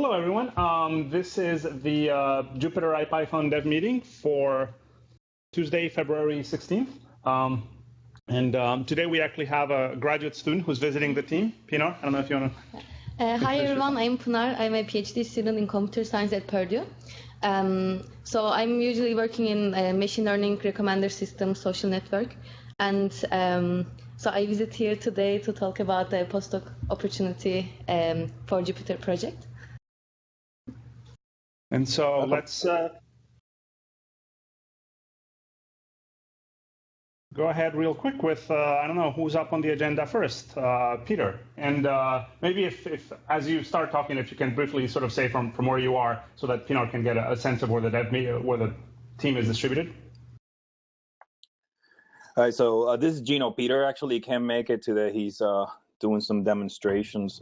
Hello, everyone. This is the Jupyter IPython dev meeting for Tuesday, February 16th. Today we actually have a graduate student who's visiting the team. Pinar, I don't know if you want to... Hi, everyone. I'm Pinar. I'm a PhD student in computer science at Purdue. So I'm usually working in machine learning, recommender system, social network. And so I visit here today to talk about the postdoc opportunity for Jupyter project. And so let's go ahead real quick with, I don't know, who's up on the agenda first? Peter. And maybe if as you start talking, if you can briefly sort of say from where you are so that Pinar can get a sense of where the team is distributed. All right, so this is Gino. Peter actually can't make it today. He's doing some demonstrations.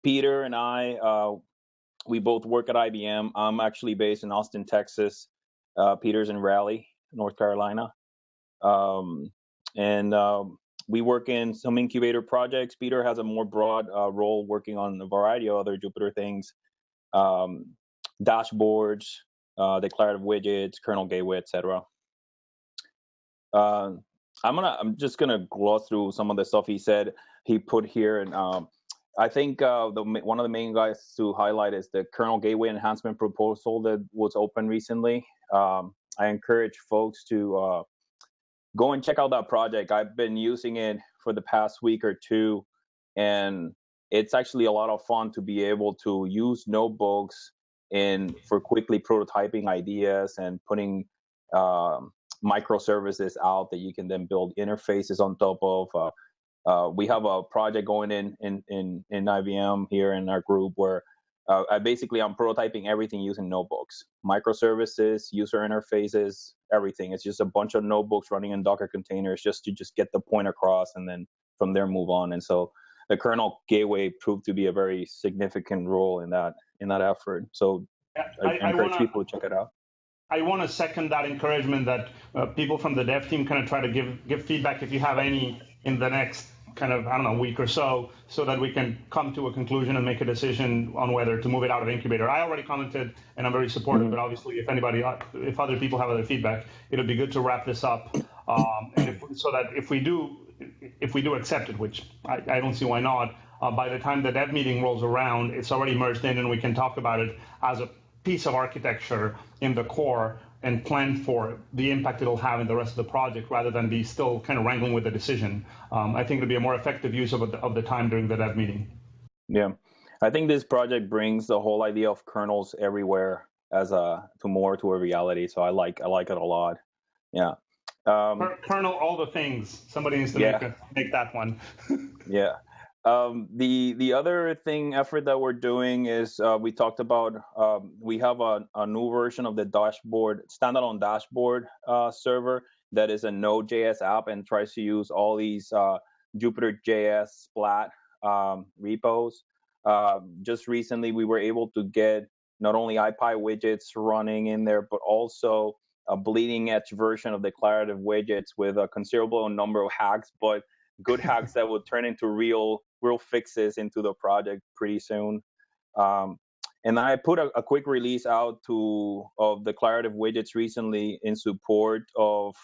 Peter and I, we both work at IBM. I'm actually based in Austin, Texas. Peter's in Raleigh, North Carolina. We work in some incubator projects. Peter has a more broad role working on a variety of other Jupyter things, dashboards, declarative widgets, kernel gateway, etc. I'm just gonna gloss through some of the stuff he put here, and I think one of the main guys to highlight is the kernel gateway enhancement proposal that was open recently. I encourage folks to go and check out that project. I've been using it for the past week or two, and it's actually a lot of fun to be able to use notebooks for quickly prototyping ideas and putting microservices out that you can then build interfaces on top of. We have a project going in IBM here in our group where I'm prototyping everything using notebooks, microservices, user interfaces, everything. It's just a bunch of notebooks running in Docker containers just to get the point across and then from there move on. And so the kernel gateway proved to be a very significant role in that effort. So I encourage people to check it out. I want to second that encouragement that people from the dev team kind of try to give feedback if you have any in the next kind of, I don't know, week or so that we can come to a conclusion and make a decision on whether to move it out of incubator. I already commented and I'm very supportive, but obviously if other people have other feedback, it'll be good to wrap this up so that if we do accept it, which I don't see why not, by the time the dev meeting rolls around, it's already merged in and we can talk about it as a piece of architecture in the core and plan for the impact it'll have in the rest of the project rather than be still kind of wrangling with the decision. I think it'll be a more effective use of the time during the dev meeting. Yeah, I think this project brings the whole idea of kernels everywhere to a reality. So I like it a lot. Yeah. Kernel all the things. Somebody needs to make that one. Yeah. The other effort that we're doing is we talked about we have a new version of the standalone dashboard server that is a Node.js app and tries to use all these Jupyter.js Splat repos. Just recently, we were able to get not only IPyWidgets running in there, but also a bleeding edge version of Declarative Widgets with a considerable number of hacks, but good hacks that would turn into real fixes into the project pretty soon. And I put a quick release out of Declarative Widgets recently in support of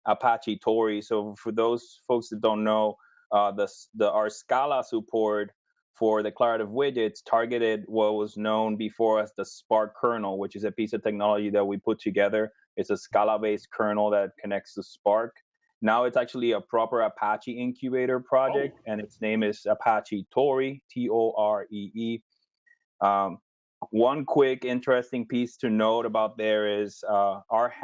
Apache Tori. So for those folks that don't know, our Scala support for Declarative Widgets targeted what was known before as the Spark kernel, which is a piece of technology that we put together. It's a Scala-based kernel that connects to Spark. Now it's actually a proper Apache incubator project, and its name is Apache Tori, T-O-R-E-E. One quick interesting piece to note about there is our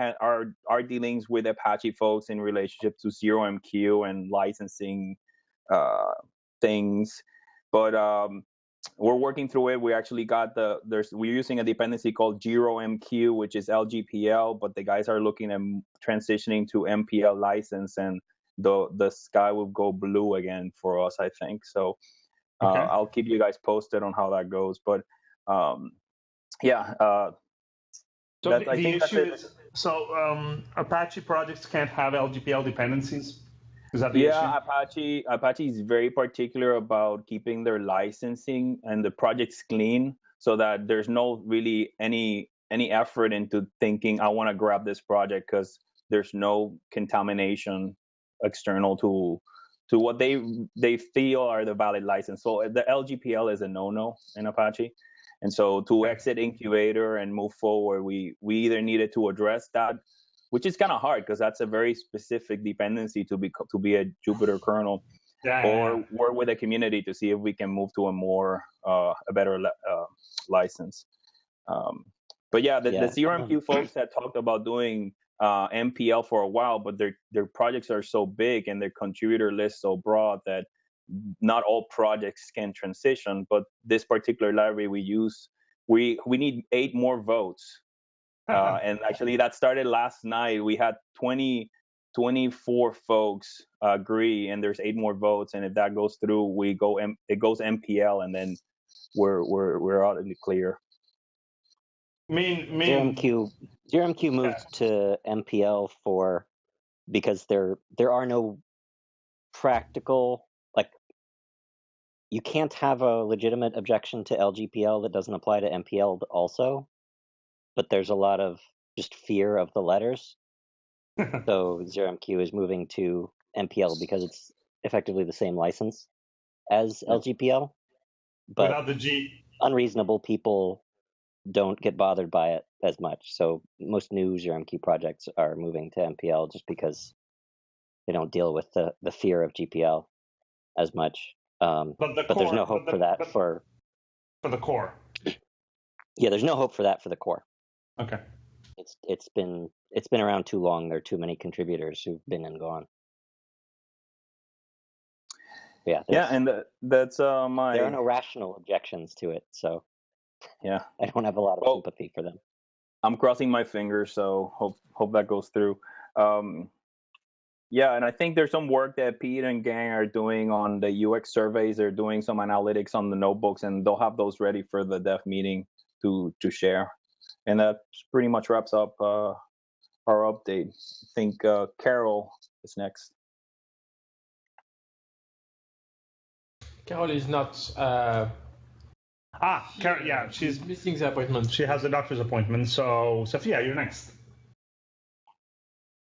dealings with Apache folks in relationship to 0MQ and licensing things. But we're working through it. We actually got we're using a dependency called 0MQ, which is LGPL, but the guys are looking at transitioning to MPL license, and the sky will go blue again for us, I think. So I'll keep you guys posted on how that goes. But Apache projects can't have LGPL dependencies. Is that the issue? Apache is very particular about keeping their licensing and the projects clean. so that there's no really any effort into thinking I want to grab this project because there's no contamination external to what they feel are the valid license. So the LGPL is a no-no in Apache. And so to exit incubator and move forward, we either needed to address that, which is kind of hard because that's a very specific dependency to be a Jupyter kernel, or work with the community to see if we can move to a better license. But yeah, the ZRMQ folks had talked about doing MPL for a while, but their projects are so big and their contributor list so broad that not all projects can transition. But this particular library we use, we need 8 more votes. And actually that started last night. We had 24 folks agree, and there's 8 more votes. And if that goes through, it goes MPL, and then we're out in the clear. ZRMQ moved to MPL because there are no practical, like, you can't have a legitimate objection to LGPL that doesn't apply to MPL also, but there's a lot of just fear of the letters. So ZRMQ is moving to MPL because it's effectively the same license as LGPL, but without the G. Unreasonable people don't get bothered by it as much. So most new ZRMQ projects are moving to MPL just because they don't deal with the fear of GPL as much. But there's no hope for that for the core. Yeah, there's no hope for that for the core. Okay. It's been around too long. There are too many contributors who've been and gone. Yeah. And that's there are no rational objections to it, so yeah, I don't have a lot of sympathy for them. I'm crossing my fingers, so hope that goes through. Yeah, and I think there's some work that Pete and gang are doing on the UX surveys. They're doing some analytics on the notebooks, and they'll have those ready for the dev meeting to share. And that pretty much wraps up our update. I think Carol is next. Carol is not. Carol, yeah, she's missing the appointment. She has a doctor's appointment. So, Sophia, you're next.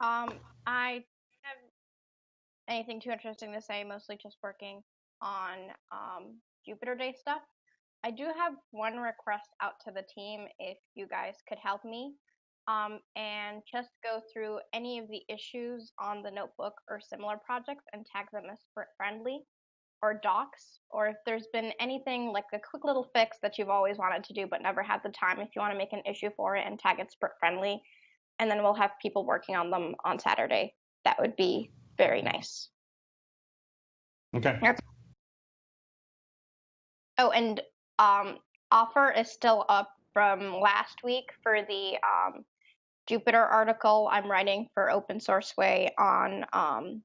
I don't have anything too interesting to say. Mostly just working on Jupyter Day stuff. I do have one request out to the team, if you guys could help me, and just go through any of the issues on the notebook or similar projects and tag them as sprint friendly or docs, or if there's been anything like a quick little fix that you've always wanted to do but never had the time, if you want to make an issue for it and tag it sprint friendly, and then we'll have people working on them on Saturday. That would be very nice. Okay. Oh, and offer is still up from last week for the Jupyter article I'm writing for Open Source Way on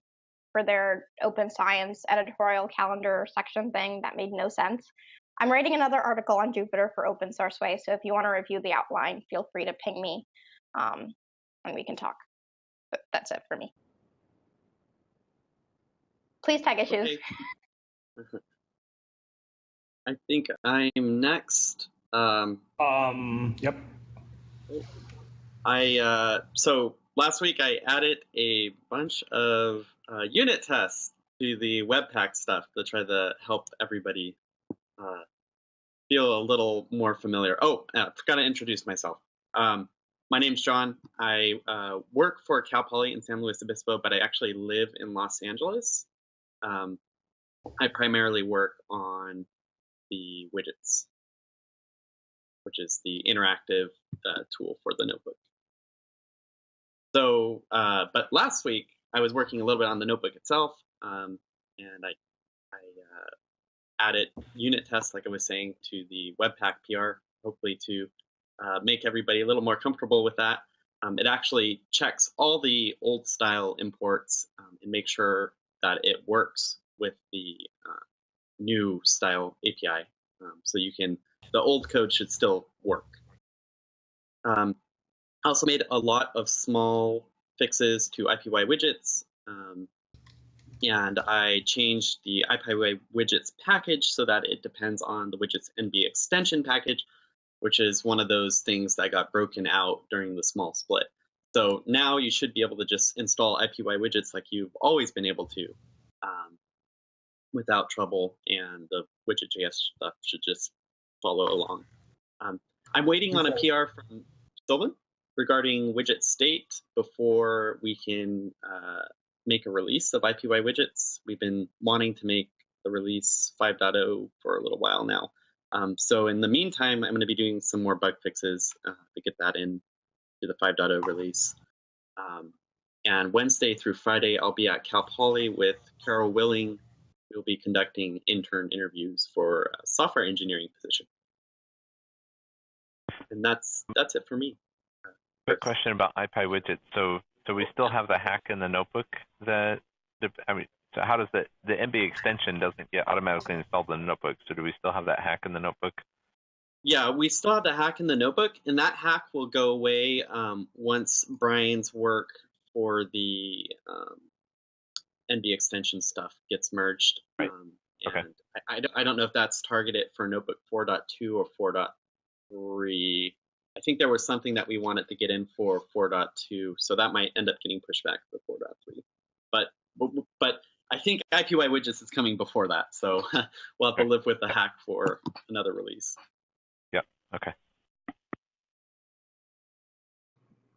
for their open science editorial calendar section thing that made no sense. I'm writing another article on Jupyter for Open Source Way, so if you want to review the outline, feel free to ping me and we can talk. But that's it for me. Please tag issues. Okay. I think I'm next. Yep. So last week I added a bunch of unit tests to the Webpack stuff to try to help everybody feel a little more familiar. Oh, I forgot to introduce myself. My name's John. I work for Cal Poly in San Luis Obispo, but I actually live in Los Angeles. I primarily work on the widgets, which is the interactive tool for the notebook. So, but last week I was working a little bit on the notebook itself, and I added unit tests, like I was saying, to the Webpack PR, hopefully to make everybody a little more comfortable with that. It actually checks all the old style imports and makes sure that it works with the new style API. So the old code should still work. I also made a lot of small fixes to IPy widgets. and I changed the IPyWidgets package so that it depends on the widgets NB extension package, which is one of those things that got broken out during the small split. So now you should be able to just install IPyWidgets like you've always been able to without trouble, and the widget.js stuff should just follow along. I'm waiting on a PR from Sylvan regarding widget state before we can make a release of IPyWidgets. We've been wanting to make the release 5.0 for a little while now. So in the meantime, I'm going to be doing some more bug fixes to get that in to the 5.0 release. And Wednesday through Friday, I'll be at Cal Poly with Carol Willing. We'll be conducting intern interviews for a software engineering position. And that's it for me. Quick question about IPyWidgets. So we still have the hack in the notebook that, so how does the NB extension doesn't get automatically installed in the notebook? So do we still have that hack in the notebook? Yeah, we still have the hack in the notebook, and that hack will go away once Brian's work for the NB extension stuff gets merged. Right. Okay. I don't know if that's targeted for notebook 4.2 or 4.3. I think there was something that we wanted to get in for 4.2, so that might end up getting pushed back to 4.3. But I think IPyWidgets is coming before that, so we'll have to live with the hack for another release. Yeah. Okay.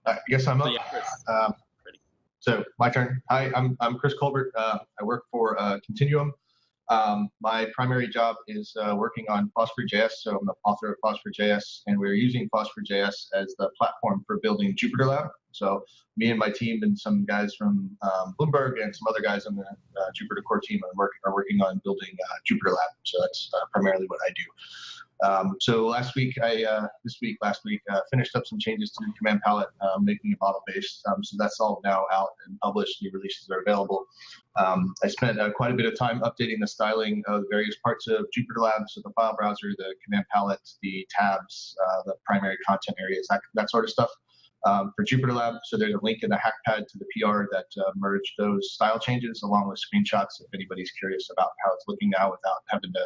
I guess I'm up. So, yeah, Chris. So my turn. Hi, I'm Chris Colbert. I work for Continuum. My primary job is working on Phosphor.js, so I'm the author of Phosphor.js, and we're using Phosphor.js as the platform for building Jupyter Lab. So me and my team and some guys from Bloomberg and some other guys on the Jupyter core team are working on building Jupyter Lab. So that's primarily what I do. So last week, finished up some changes to the command palette, making it model-based. So that's all now out and published. New releases are available. I spent quite a bit of time updating the styling of various parts of Jupyter Lab, so the file browser, the command palette, the tabs, the primary content areas, that sort of stuff for Jupyter Lab. So there's a link in the hackpad to the PR that merged those style changes along with screenshots if anybody's curious about how it's looking now without having to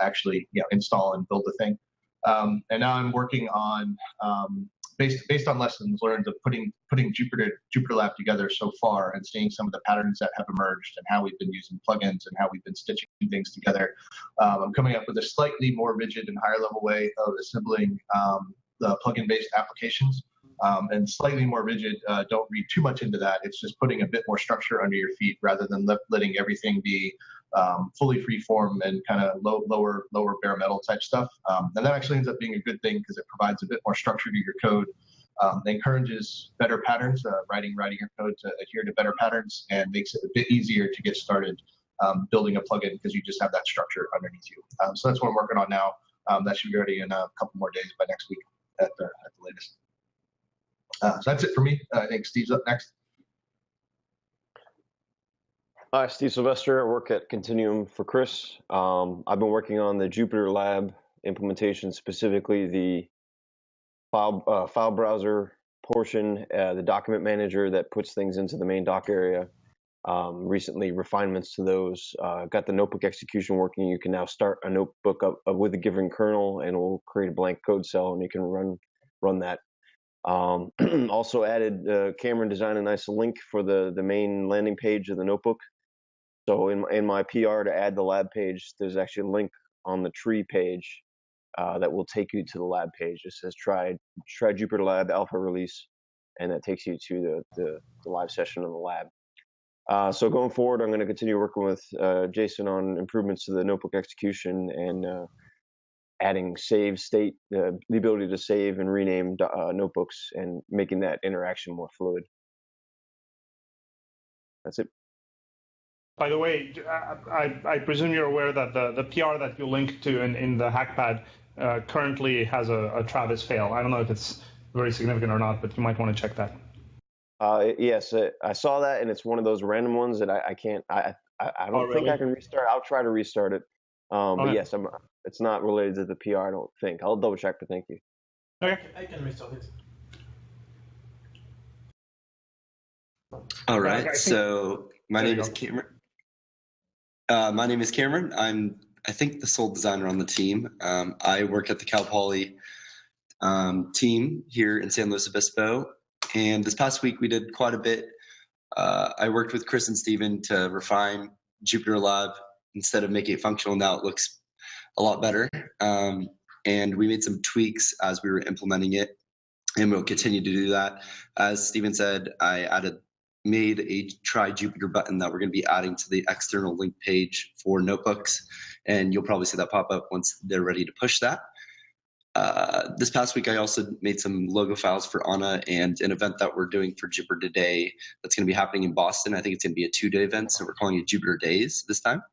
actually install and build the thing. And now I'm working on, based on lessons learned of putting Jupyter Lab together so far and seeing some of the patterns that have emerged and how we've been using plugins and how we've been stitching things together. I'm coming up with a slightly more rigid and higher level way of assembling the plugin-based applications. And slightly more rigid, don't read too much into that. It's just putting a bit more structure under your feet rather than letting everything be fully free form and kind of lower bare metal type stuff. And that actually ends up being a good thing because it provides a bit more structure to your code, encourages better patterns, writing your code to adhere to better patterns, and makes it a bit easier to get started building a plugin because you just have that structure underneath you. So that's what I'm working on now. That should be ready in a couple more days by next week at the latest. So that's it for me. I think Steve's up next. Hi, Steve Sylvester. I work at Continuum for Chris. I've been working on the Jupyter Lab implementation, specifically the file browser portion, the document manager that puts things into the main doc area. Recently, refinements to those. Got the notebook execution working. You can now start a notebook up with a given kernel, and it will create a blank code cell, and you can run that. Also added Cameron designed a nice link for the main landing page of the notebook. So in my PR to add the lab page, there's actually a link on the tree page that will take you to the lab page. It says try Jupyter Lab alpha release, and that takes you to the live session on the lab. So going forward, I'm going to continue working with Jason on improvements to the notebook execution and adding save state, the ability to save and rename notebooks and making that interaction more fluid. That's it. By the way, I presume you're aware that the PR that you linked to in the hackpad currently has a Travis fail. I don't know if it's very significant or not, but you might want to check that. Yes, I saw that, and it's one of those random ones that I can't. I don't think I can restart. I'll try to restart it. But yes, it's not related to the PR. I don't think. I'll double check, but thank you. Okay. I can restart it. All right. So my name is Cameron. My name is Cameron. I think, the sole designer on the team. I work at the Cal Poly team here in San Luis Obispo. And this past week, we did quite a bit. I worked with Chris and Steven to refine Jupyter Lab. Instead of making it functional, now it looks a lot better. And we made some tweaks as we were implementing it, and we'll continue to do that. As Steven said, I made a try Jupyter button that we're going to be adding to the external link page for notebooks, and you'll probably see that pop up once they're ready to push that. This past week, I also made some logo files for Anna and an event that we're doing for Jupyter Today that's going to be happening in Boston. I think it's going to be a 2-day event, so we're calling it Jupyter Days this time.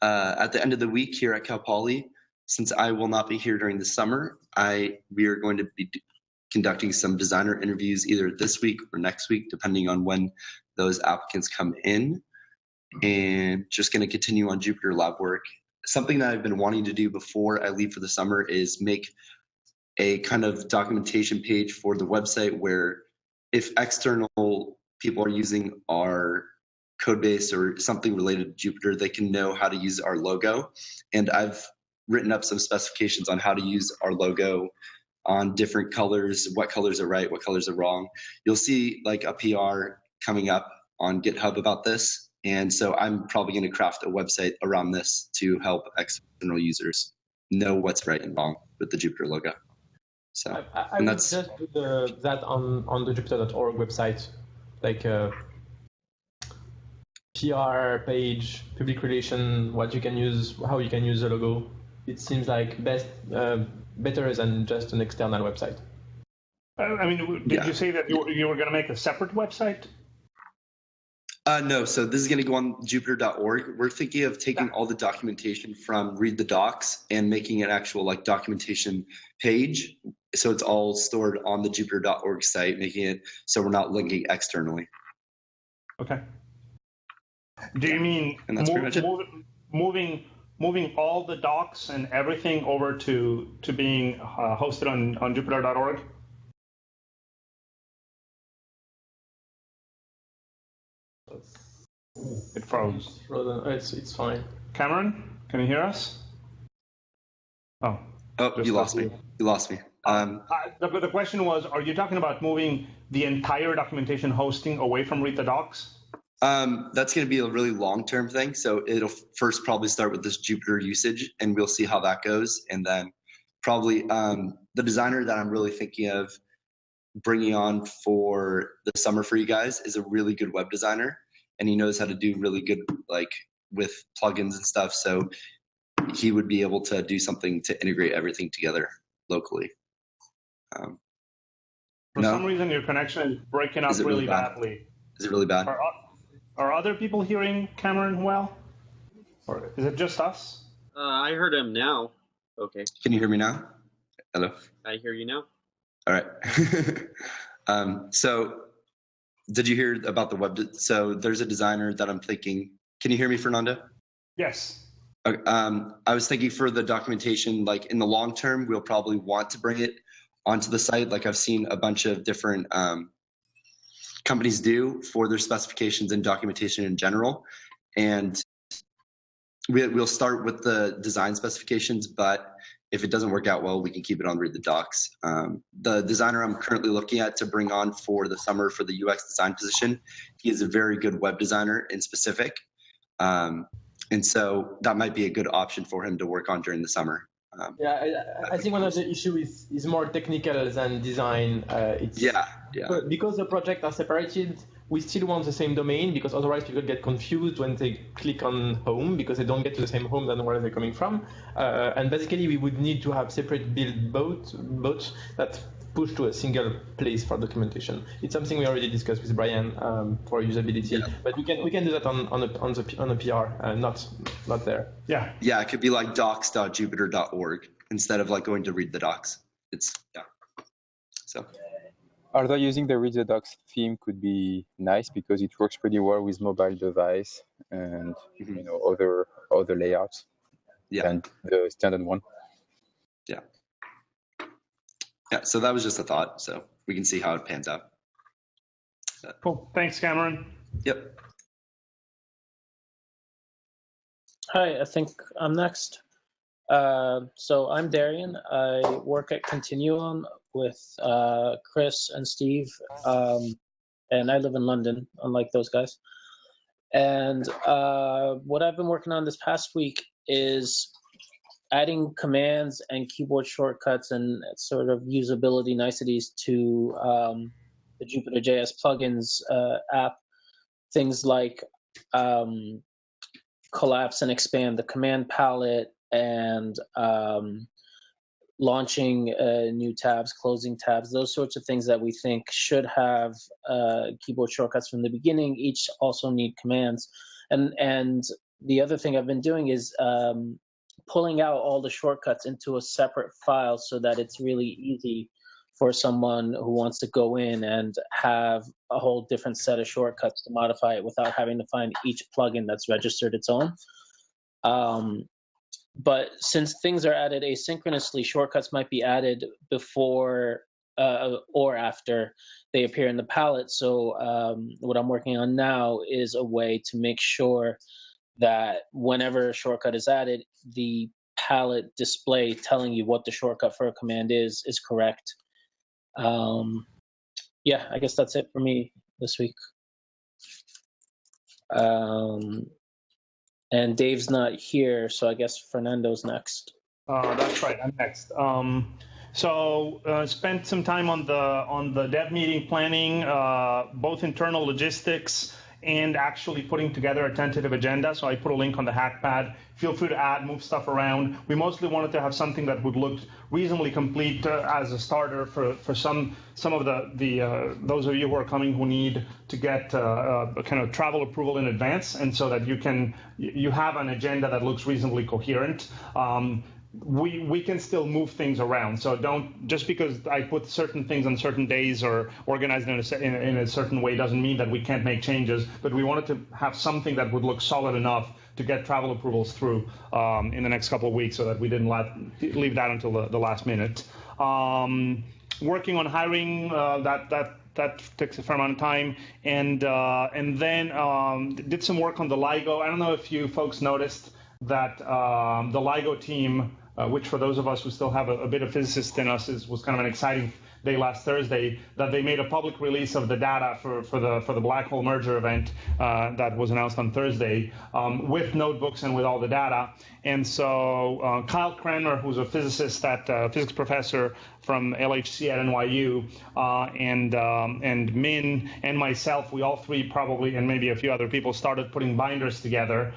At the end of the week here at Cal Poly, since I will not be here during the summer, we are going to be conducting some designer interviews either this week or next week, depending on when those applicants come in, and just going to continue on Jupyter Lab work. Something that I've been wanting to do before I leave for the summer is make a kind of documentation page for the website where if external people are using our code base or something related to Jupyter, they can know how to use our logo. And I've written up some specifications on how to use our logo on different colors, what colors are right, what colors are wrong. You'll see like a PR coming up on GitHub about this. And so I'm probably going to craft a website around this to help external users know what's right and wrong with the Jupyter logo. So I would just do that on the Jupyter.org website, like a PR page, public relation, what you can use, how you can use the logo. It seems like better than just an external website. I mean, did you say that you were going to make a separate website? No, so this is going to go on Jupyter.org. We're thinking of taking all the documentation from Read the Docs and making an actual like documentation page. So it's all stored on the Jupyter.org site, making it so we're not linking externally. Okay. Do you mean moving all the docs and everything over to being hosted on Jupyter.org? It froze. It's fine. Cameron, can you hear us? Oh, you lost me. You lost me. The question was, are you talking about moving the entire documentation hosting away from Read the Docs? That's going to be a really long-term thing. So it'll first probably start with this Jupyter usage, and we'll see how that goes. And then probably the designer that I'm really thinking of bringing on for the summer for you guys is a really good web designer, and he knows how to do really good like with plugins and stuff. So he would be able to do something to integrate everything together locally. For some reason, your connection is breaking up really badly. Is it really bad? Are other people hearing Cameron well? Or is it just us? I heard him now. Okay. Can you hear me now? Hello? I hear you now. All right. So did you hear about the web? So there's a designer that I'm thinking. Can you hear me, Fernando? Yes. I was thinking for the documentation, like in the long term, we'll probably want to bring it onto the site. Like I've seen a bunch of different companies do for their specifications and documentation in general. And we'll start with the design specifications, but if it doesn't work out well, we can keep it on Read the Docs. The designer I'm currently looking at to bring on for the summer for the UX design position, he is a very good web designer in specific. And so that might be a good option for him to work on during the summer. I think one of the issues is more technical than design. Because the projects are separated, we still want the same domain, because otherwise people get confused when they click on home because they don't get to the same home than where they're coming from. And basically we would need to have separate build bots that push to a single place for documentation. It's something we already discussed with Brian for usability, but we can do that on a PR, not there. Yeah, it could be like docs.jupyter.org instead of like going to Read the Docs. So. Although using the Read the Docs theme could be nice because it works pretty well with mobile device and other layouts than the standard one. Yeah, so that was just a thought. So we can see how it pans out. Cool. Thanks, Cameron. Yep. Hi, I think I'm next. So I'm Darian. I work at Continuum with Chris and Steve, and I live in London, unlike those guys. And what I've been working on this past week is adding commands and keyboard shortcuts and sort of usability niceties to the Jupyter.js plugins app. Things like collapse and expand the command palette and launching new tabs, closing tabs, those sorts of things that we think should have keyboard shortcuts from the beginning, each also need commands. And the other thing I've been doing is pulling out all the shortcuts into a separate file so that it's really easy for someone who wants to go in and have a whole different set of shortcuts to modify it without having to find each plugin that's registered its own. But since things are added asynchronously, shortcuts might be added before or after they appear in the palette. So what I'm working on now is a way to make sure that whenever a shortcut is added, the palette display telling you what the shortcut for a command is correct. Yeah, I guess that's it for me this week. And Dave's not here, so I guess Fernando's next. That's right, I'm next. So spent some time on the dev meeting planning, both internal logistics and actually putting together a tentative agenda. So I put a link on the hackpad. Feel free to move stuff around. We mostly wanted to have something that would look reasonably complete as a starter for some of the those of you who are coming who need to get a kind of travel approval in advance, and so that you have an agenda that looks reasonably coherent. We can still move things around. So don't, just because I put certain things on certain days or organize it in a certain way doesn't mean that we can't make changes. But we wanted to have something that would look solid enough to get travel approvals through in the next couple of weeks, so that we didn't leave that until the last minute. Working on hiring, that takes a fair amount of time, and then did some work on the LIGO. I don't know if you folks noticed that the LIGO team, which for those of us who still have a bit of physicists in us, was kind of an exciting day last Thursday, that they made a public release of the data for the black hole merger event that was announced on Thursday, with notebooks and with all the data. And so Kyle Cranmer, who's a physicist physics professor from LHC at NYU, and Min and myself, we all three probably, and maybe a few other people, started putting binders together.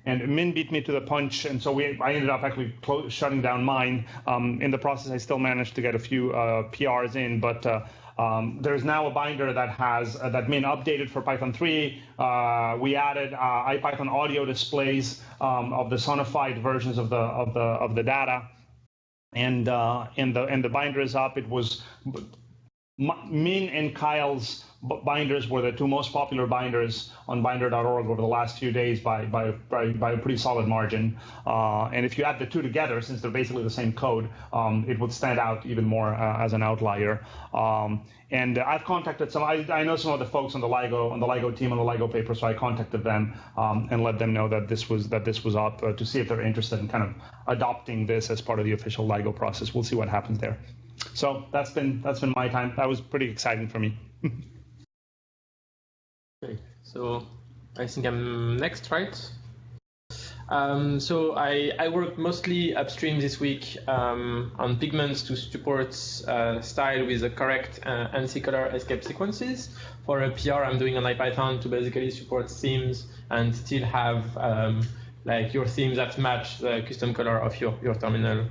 And Min beat me to the punch, and so I ended up actually shutting down mine. In the process, I still managed to get a few PRs in, but there's now a binder that Min updated for Python 3. We added IPython audio displays of the sonified versions of the data, and the binder is up. It was Min and Kyle's binders were the two most popular binders on binder.org over the last few days by a pretty solid margin. And if you add the two together, since they're basically the same code, it would stand out even more as an outlier. And I've contacted I know some of the folks on the LIGO team on the LIGO paper, so I contacted them and let them know that this was up to see if they're interested in kind of adopting this as part of the official LIGO process. We'll see what happens there. So that's been my time. That was pretty exciting for me. Okay, so I think I'm next, right? So I worked mostly upstream this week on pigments to support style with the correct anti-color escape sequences. For a PR I'm doing on IPython to basically support themes and still have like your themes that match the custom color of your terminal.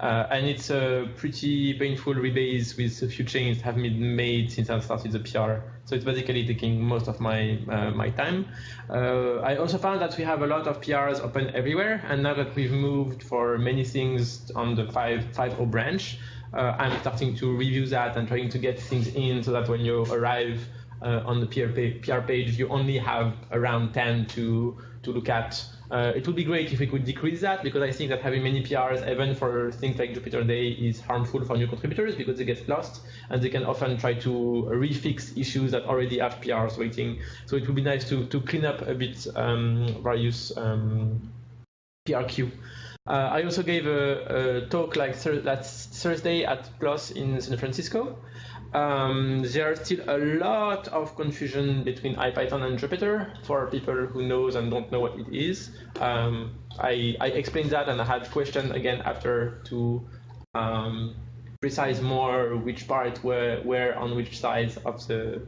And it's a pretty painful rebase with a few changes have been made since I started the PR. So it's basically taking most of my my time. I also found that we have a lot of PRs open everywhere, and now that we've moved for many things on the 5.0 branch, I'm starting to review that and trying to get things in so that when you arrive on the PR page, you only have around 10 to look at It would be great if we could decrease that, because I think that having many PRs, even for things like Jupyter Day, is harmful for new contributors because they get lost and they can often try to refix issues that already have PRs waiting. So it would be nice to clean up a bit various PRQ. I also gave a talk last Thursday at PLOS in San Francisco. There are still a lot of confusion between IPython and Jupyter for people who knows and don't know what it is. I explained that, and I had questions again after to precise more which part were on which side of the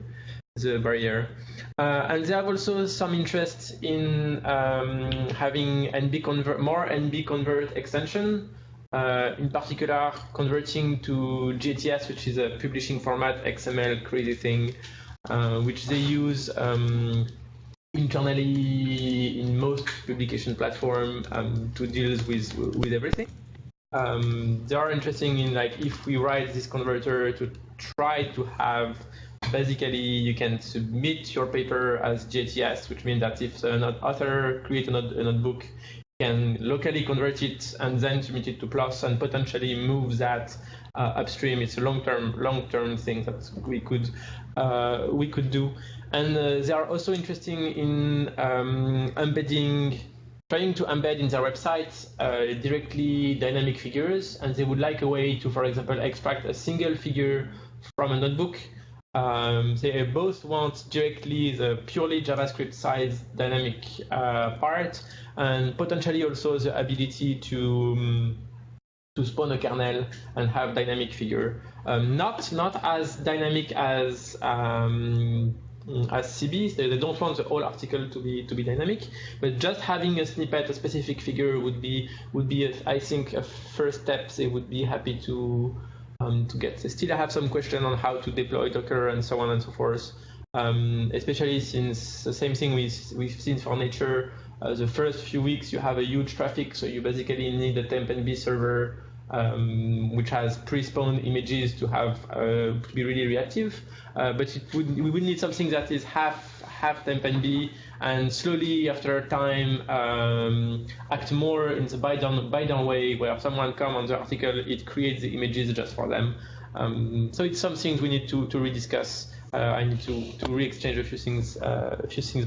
barrier. And they have also some interest in having more NB convert extension. In particular, converting to JTS, which is a publishing format, XML crazy thing, which they use internally in most publication platform to deal with everything. They are interesting in, like, if we write this converter to try to have, basically you can submit your paper as JTS, which means that if an author creates a notebook, can locally convert it and then submit it to PLOS and potentially move that upstream. It's a long-term thing that we could do. And they are also interested in trying to embed in their website directly dynamic figures, and they would like a way to, for example, extract a single figure from a notebook. They both want directly the purely JavaScript size dynamic part, and potentially also the ability to spawn a kernel and have dynamic figure. Not as dynamic as CB. They don't want the whole article to be dynamic, but just having a snippet, a specific figure would be I think a first step they would be happy to get. They still have some question on how to deploy Docker and so on and so forth, especially since the same thing we've seen for Nature. The first few weeks you have a huge traffic, so you basically need a temp NB server which has pre-spawned images to have to be really reactive. But we would need something that is half temp NB, and slowly after time act more in the buy down way, where if someone comes on the article, it creates the images just for them. So it's something we need to rediscuss. I need to re-exchange a few things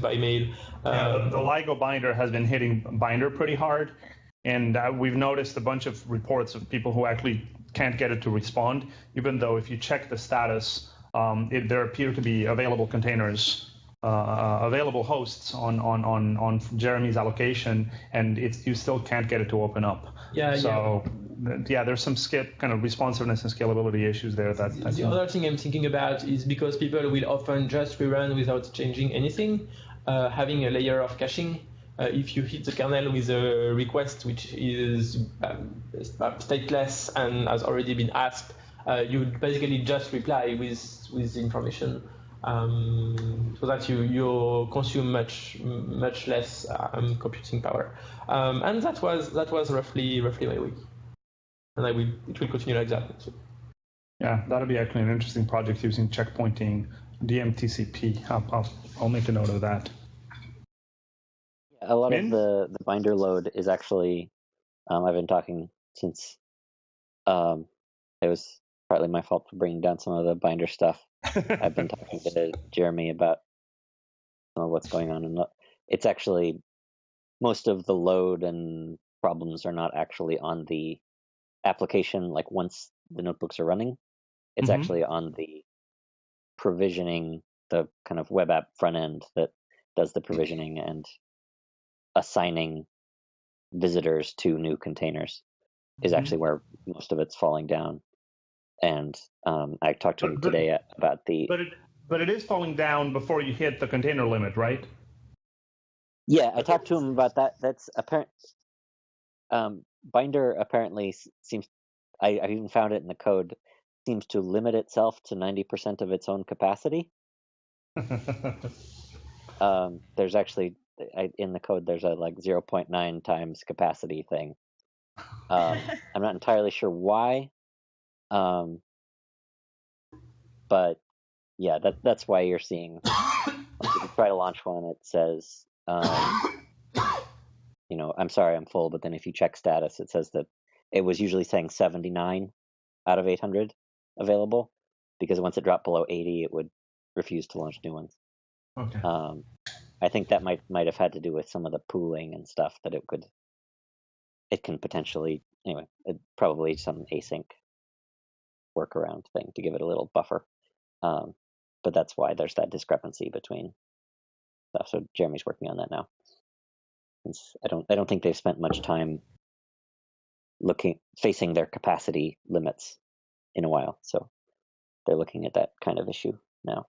by mail. The LIGO binder has been hitting binder pretty hard, and we've noticed a bunch of reports of people who actually can't get it to respond, even though if you check the status, there appear to be available containers, available hosts on Jeremy's allocation, and you still can't get it to open up. There's some kind of responsiveness and scalability issues there. The other thing I'm thinking about is because people will often just rerun without changing anything, having a layer of caching. If you hit the kernel with a request which is stateless and has already been asked, you would basically just reply with information, so that you consume much less computing power. And that was roughly my week, and it will continue like that. So. Yeah, that'll be actually an interesting project using checkpointing DMTCP. I'll make a note of that. A lot of the binder load is actually, I've been talking since it was partly my fault for bringing down some of the binder stuff. I've been talking to Jeremy about some of what's going on, and it's actually, most of the load and problems are not actually on the application, like once the notebooks are running. It's actually on the provisioning, the kind of web app front end that does the provisioning and assigning visitors to new containers is actually where most of it's falling down. And I talked to him today about the... But it is falling down before you hit the container limit, right? Yeah, I talked to him about that. That's apparent. Binder apparently seems, I even found it in the code, seems to limit itself to 90% of its own capacity. There's actually, in the code, there's a like 0.9 times capacity thing. I'm not entirely sure why. But yeah, that's why you're seeing, like, if you try to launch one, it says I'm sorry, I'm full, but then if you check status, it says that it was usually saying 79 out of 800 available, because once it dropped below 80, it would refuse to launch new ones. Okay. I think that might have had to do with some of the pooling and stuff that it can potentially, anyway, probably some async workaround thing to give it a little buffer. But that's why there's that discrepancy between stuff. So Jeremy's working on that now. I don't think they've spent much time facing their capacity limits in a while. So they're looking at that kind of issue now.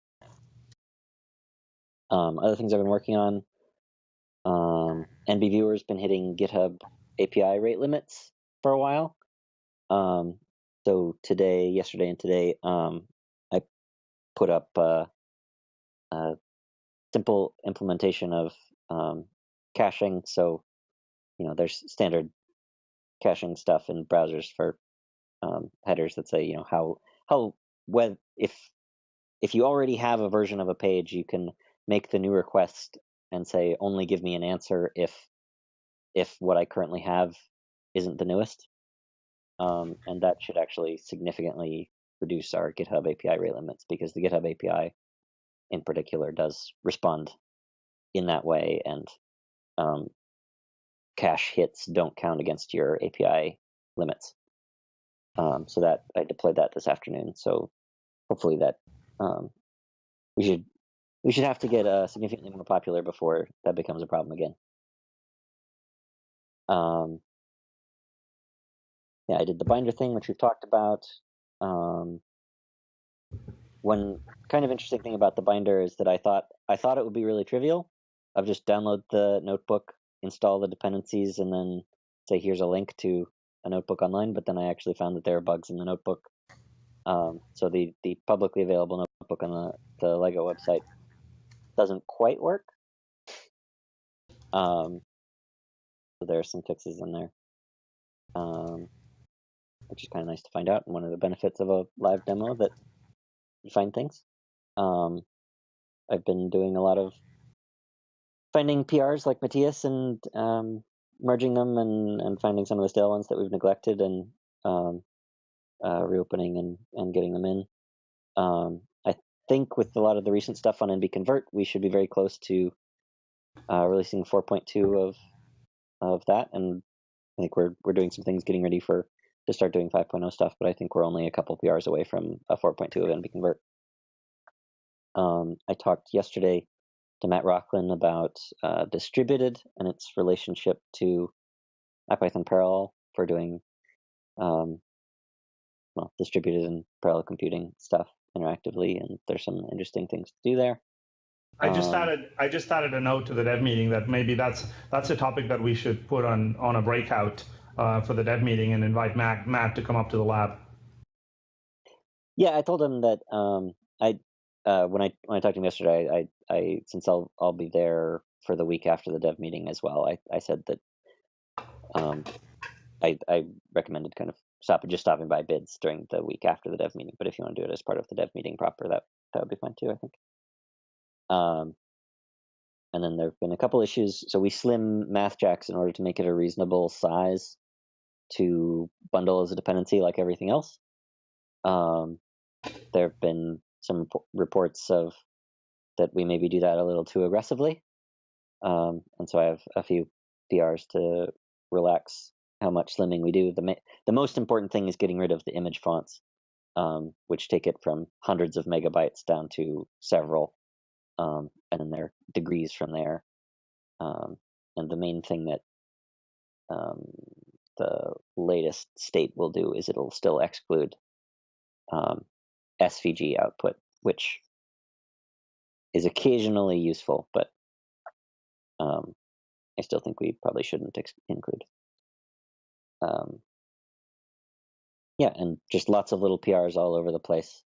Other things I've been working on, NB Viewer's been hitting GitHub API rate limits for a while. So yesterday and today, I put up a simple implementation of caching. So, there's standard caching stuff in browsers for headers that say, if you already have a version of a page, you can make the new request and say, only give me an answer if what I currently have isn't the newest. And that should actually significantly reduce our GitHub API rate limits, because the GitHub API in particular does respond in that way, and cache hits don't count against your API limits. So that I deployed that this afternoon. So hopefully that we should have to get significantly more popular before that becomes a problem again. Yeah, I did the binder thing, which we've talked about. One kind of interesting thing about the binder is that I thought it would be really trivial. I've just download the notebook, install the dependencies, and then say here's a link to a notebook online. But then I actually found that there are bugs in the notebook. So the publicly available notebook on the Lego website doesn't quite work. So there are some fixes in there, which is kind of nice to find out. And one of the benefits of a live demo that you find things. I've been doing a lot of finding PRs like Matthias and merging them and finding some of the stale ones that we've neglected and reopening and getting them in. I think with a lot of the recent stuff on NB Convert, we should be very close to releasing 4.2 of that, and I think we're doing some things getting ready to start doing 5.0 stuff, but I think we're only a couple PRs away from a 4.2 of NB Convert. I talked yesterday to Matt Rocklin about distributed and its relationship to IPython parallel for doing distributed and parallel computing stuff interactively, and there's some interesting things to do there. I just added a note to the dev meeting that maybe that's a topic that we should put on a breakout for the dev meeting and invite Matt to come up to the lab. Yeah, I told him that when I talked to him yesterday, I since I'll be there for the week after the dev meeting as well, I said that I recommended kind of stopping by bids during the week after the dev meeting. But if you want to do it as part of the dev meeting proper, that would be fine too, I think. And then there have been a couple issues. So we slim MathJax in order to make it a reasonable size to bundle as a dependency like everything else. There have been some reports of that we maybe do that a little too aggressively. And so I have a few PRs to relax how much slimming we do. The most important thing is getting rid of the image fonts, which take it from hundreds of megabytes down to several, and then there are degrees from there. And the main thing that the latest state will do is it'll still exclude SVG output, which is occasionally useful, but I still think we probably shouldn't include. Yeah, and just lots of little PRs all over the place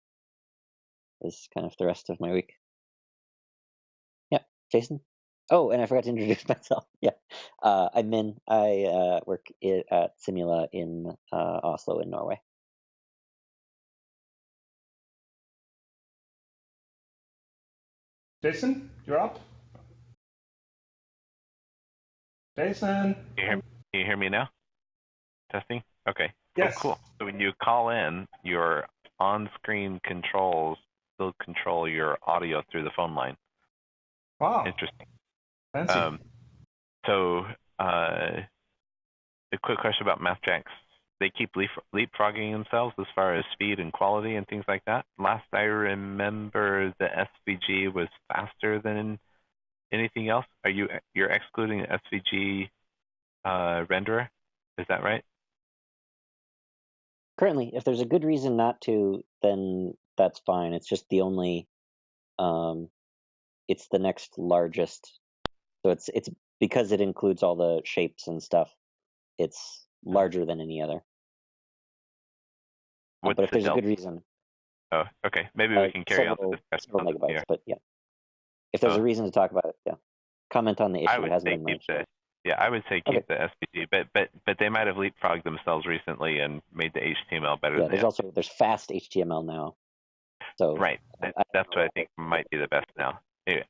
is kind of the rest of my week. Yeah, Jason? Oh, and I forgot to introduce myself. Yeah, I'm Min. I work at Simula in Oslo in Norway. Jason, you're up. Jason. Can you hear me now? Testing? Okay. Yes. Oh, cool. So when you call in, your on-screen controls still control your audio through the phone line. Wow. Interesting. Fancy. So a quick question about MathJax. They keep leapfrogging themselves as far as speed and quality and things like that. Last I remember, the SVG was faster than anything else. You're excluding the SVG renderer? Is that right? Currently, if there's a good reason not to, then that's fine. It's just the only, it's the next largest. So it's because it includes all the shapes and stuff. It's larger than any other. But if there's a good reason. Oh, okay. Maybe we can carry on the discussion. Several megabytes, but yeah. If there's a reason to talk about it, yeah. Comment on the issue. It hasn't been mentioned. I would say keep the SVG, but they might have leapfrogged themselves recently and made the HTML better. Yeah, there's fast HTML now. So right, that's what I think might be the best now.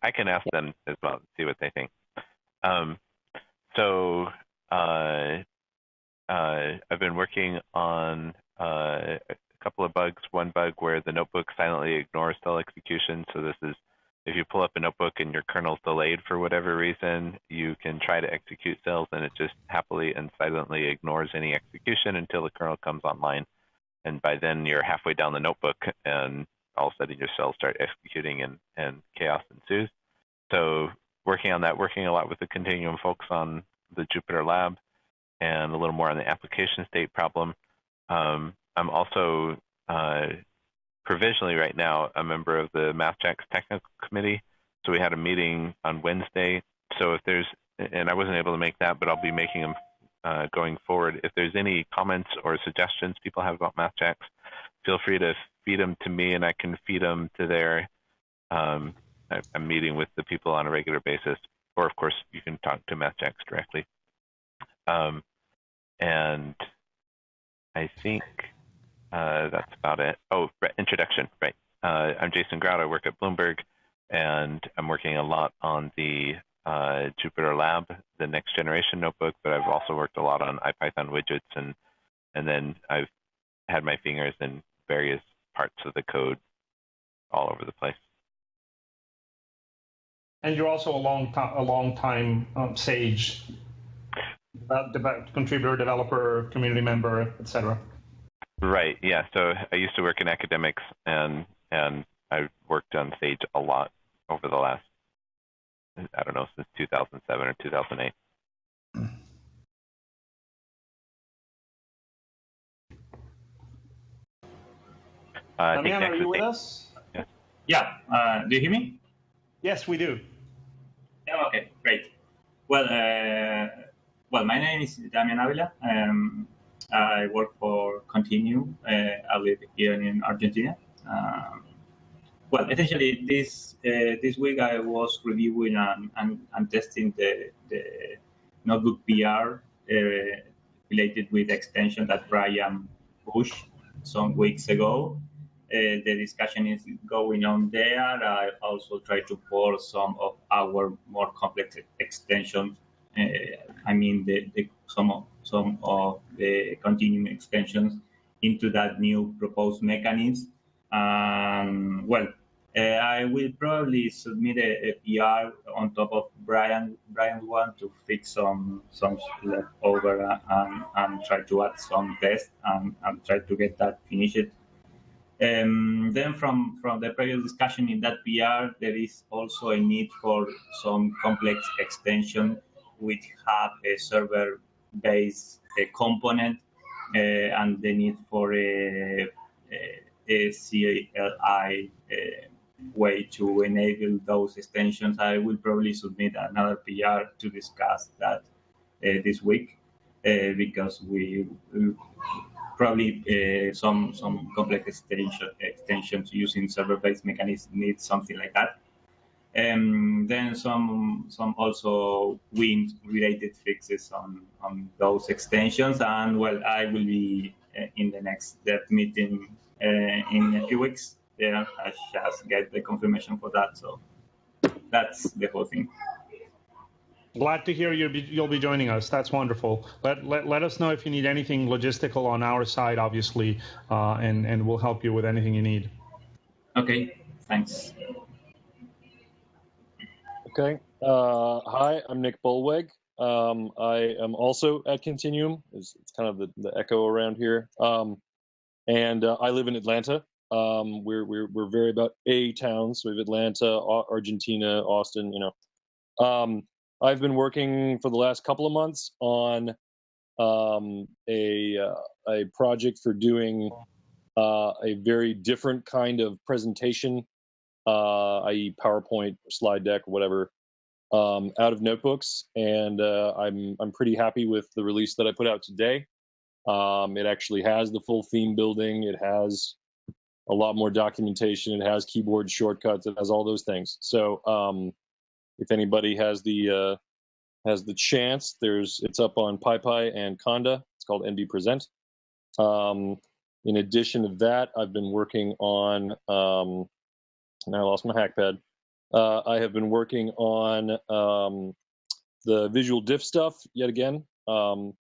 I can ask them as well, see what they think. So I've been working on a couple of bugs. One bug where the notebook silently ignores cell execution. So this is if you pull up a notebook and your kernel's delayed for whatever reason, you can try to execute cells and it just happily and silently ignores any execution until the kernel comes online. And by then you're halfway down the notebook and all of a sudden your cells start executing and chaos ensues. So working on that, working a lot with the Continuum folks on the Jupyter lab and a little more on the application state problem. I'm also provisionally right now a member of the MathJax technical committee. So we had a meeting on Wednesday. So if there's, and I wasn't able to make that, but I'll be making them going forward. If there's any comments or suggestions people have about MathJax, feel free to feed them to me and I can feed them to their, I'm meeting with the people on a regular basis, or of course you can talk to MathJax directly. And I think that's about it. Oh, introduction, right. I'm Jason Grout, I work at Bloomberg, and I'm working a lot on the Jupyter Lab, the next generation notebook, but I've also worked a lot on IPython widgets, and then I've had my fingers in various parts of the code all over the place. And you're also a long time Sage contributor, developer, community member, etc. Right. Yeah. So I used to work in academics, and I've worked on Sage a lot over the last, I don't know, since 2007 or 2008. Damian, are you with us? Yeah. Do you hear me? Yes, we do. Yeah, okay, great. Well, my name is Damian Avila. I work for Continuum. I live here in Argentina. Well, essentially, this week I was reviewing and testing the notebook PR related with the extension that Brian pushed some weeks ago. The discussion is going on there. I also try to pour some of our more complex extensions. I mean, some of the continuum extensions into that new proposed mechanism. Well, I will probably submit a PR on top of Brian's one to fix some leftover and try to add some tests and try to get that finished. Then from the previous discussion in that PR, there is also a need for some complex extension which have a server-based component and the need for a CLI way to enable those extensions. I will probably submit another PR to discuss that this week because we probably some complex extensions using server-based mechanisms need something like that. Then some also Win-related fixes on those extensions. And well, I will be in the next dev meeting in a few weeks. Yeah, I just get the confirmation for that. So that's the whole thing. Glad to hear you'll be joining us. That's wonderful. Let us know if you need anything logistical on our side, obviously, and we'll help you with anything you need. Okay, thanks. Okay. Hi, I'm Nick Bulweg. I am also at Continuum. It's kind of the echo around here. And I live in Atlanta. We're very about A towns. So we have Atlanta, Argentina, Austin. You know. I've been working for the last couple of months on a project for doing a very different kind of presentation, i.e. PowerPoint, slide deck, whatever, out of notebooks. And I'm pretty happy with the release that I put out today. It actually has the full theme building. It has a lot more documentation. It has keyboard shortcuts. It has all those things. So if anybody has the chance, it's up on PyPy and Conda. It's called NB Present. In addition to that, I've been working on, now I lost my hackpad. I have been working on the visual diff stuff yet again, in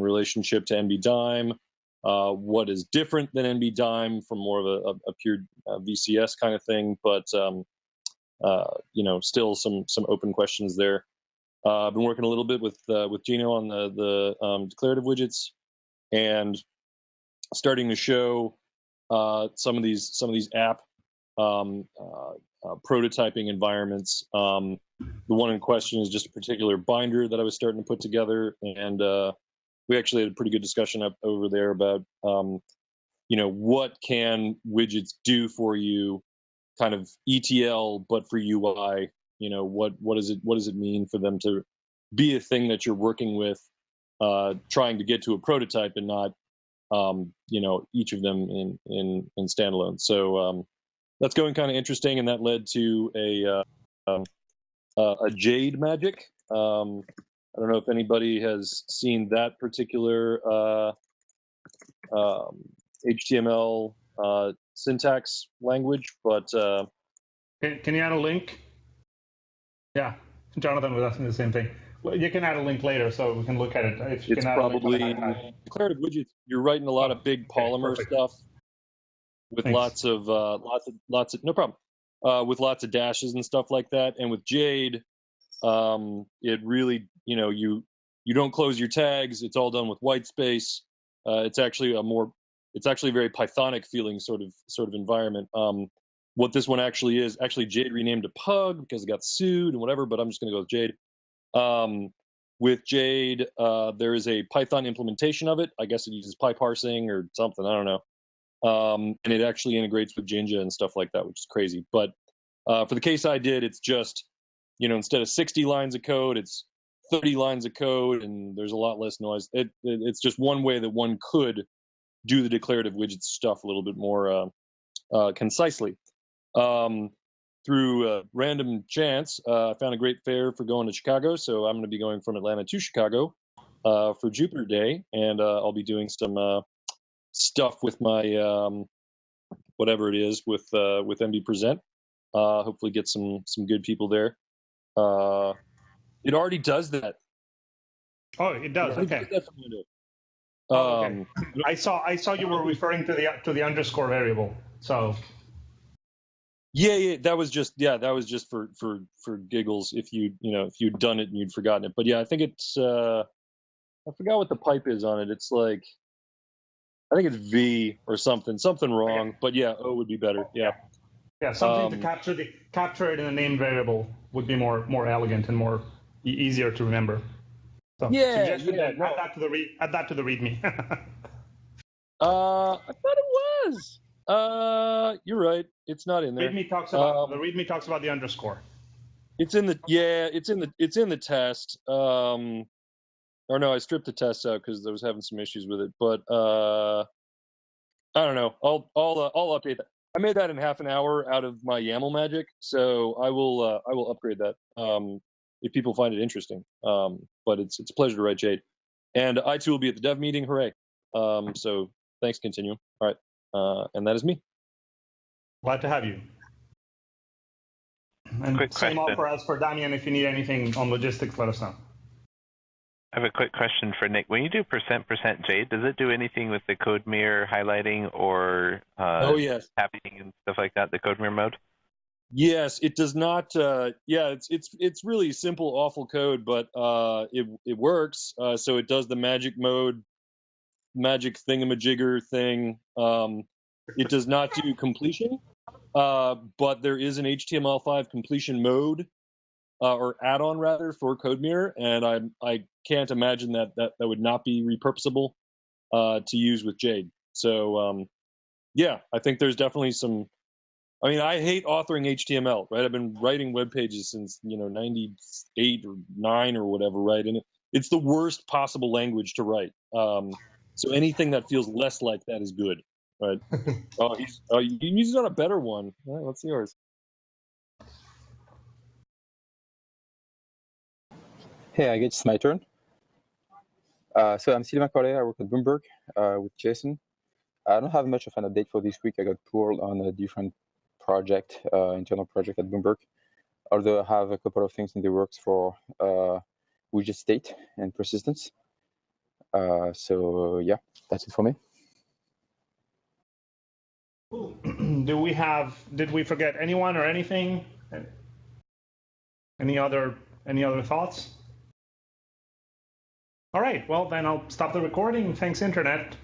relationship to NBDime. What is different than NBDime from more of a pure VCS kind of thing, but you know, still some open questions there. I've been working a little bit with Gino on the declarative widgets, and starting to show some of these app prototyping environments. The one in question is just a particular binder that I was starting to put together, and we actually had a pretty good discussion up over there about you know, what can widgets do for you, kind of ETL, but for UI. You know, what does it mean for them to be a thing that you're working with, trying to get to a prototype and not you know, each of them in standalone. So that's going kind of interesting, and that led to a Jade magic. I don't know if anybody has seen that particular HTML syntax language, but can you add a link? Yeah, Jonathan was asking the same thing. Well, you can add a link later so we can look at it. If you it's can add probably a link declarative widgets. You're writing a lot of big Polymer stuff with Thanks. lots of no problem, with lots of dashes and stuff like that. And with Jade, it really, you know, you don't close your tags. It's all done with white space. It's actually a very Pythonic feeling sort of environment. What this one actually is, Jade renamed to Pug because it got sued and whatever, but I'm just going to go with Jade. With Jade, there is a Python implementation of it. I guess it uses PyParsing or something. I don't know. And it actually integrates with Jinja and stuff like that, which is crazy. But for the case I did, it's just, you know, instead of 60 lines of code, it's 30 lines of code, and there's a lot less noise. It's just one way that one could do the declarative widgets stuff a little bit more concisely. Through random chance, I found a great fare for going to Chicago, so I'm going to be going from Atlanta to Chicago for Jupyter Day, and I'll be doing some stuff with my whatever it is with MB Present. Hopefully, get some good people there. It already does that. Oh, it does. Okay. Okay. I saw you were referring to the underscore variable. So. Yeah, that was just for giggles. If you'd done it and you'd forgotten it, but yeah, I think it's I forgot what the pipe is on it. It's like, I think it's V or something wrong. Okay. But yeah, O would be better. Yeah. Yeah, something to capture it in a named variable would be more elegant and more easier to remember. So add that to the README. I thought it was. You're right. It's not in there. The README talks about the underscore. It's in the test. Or no, I stripped the test out because I was having some issues with it. But I don't know. I'll update that. I made that in half an hour out of my YAML magic, so I will upgrade that if people find it interesting. But it's a pleasure to write Jade, and I too will be at the dev meeting. Hooray! So thanks, Continuum. All right, and that is me. Glad to have you. And quick same question. offer as for Damian. If you need anything on logistics, let us know. I have a quick question for Nick. When you do %% Jade, does it do anything with the code mirror highlighting or Oh yes. tapping and stuff like that, the code mirror mode? Yes, it does not. Yeah, it's really simple, awful code, but it works. So it does the magic mode, magic thingamajigger thing. It does not do completion, but there is an HTML5 completion mode or add-on rather for CodeMirror, and I can't imagine that would not be repurposable to use with Jade. So yeah, I think there's definitely some. I mean, I hate authoring HTML, right? I've been writing web pages since 98 or 9 or whatever, right? And it's the worst possible language to write. So anything that feels less like that is good, right? He's on a better one. All right, what's yours? Hey, I guess it's my turn. So I'm Sylvain Collet. I work at Bloomberg with Jason. I don't have much of an update for this week. I got pulled on a different project, internal project at Bloomberg, although I have a couple of things in the works for widget state and persistence. So yeah, that's it for me. Did we forget anyone or anything? Any other thoughts? All right, well then I'll stop the recording. Thanks, Internet.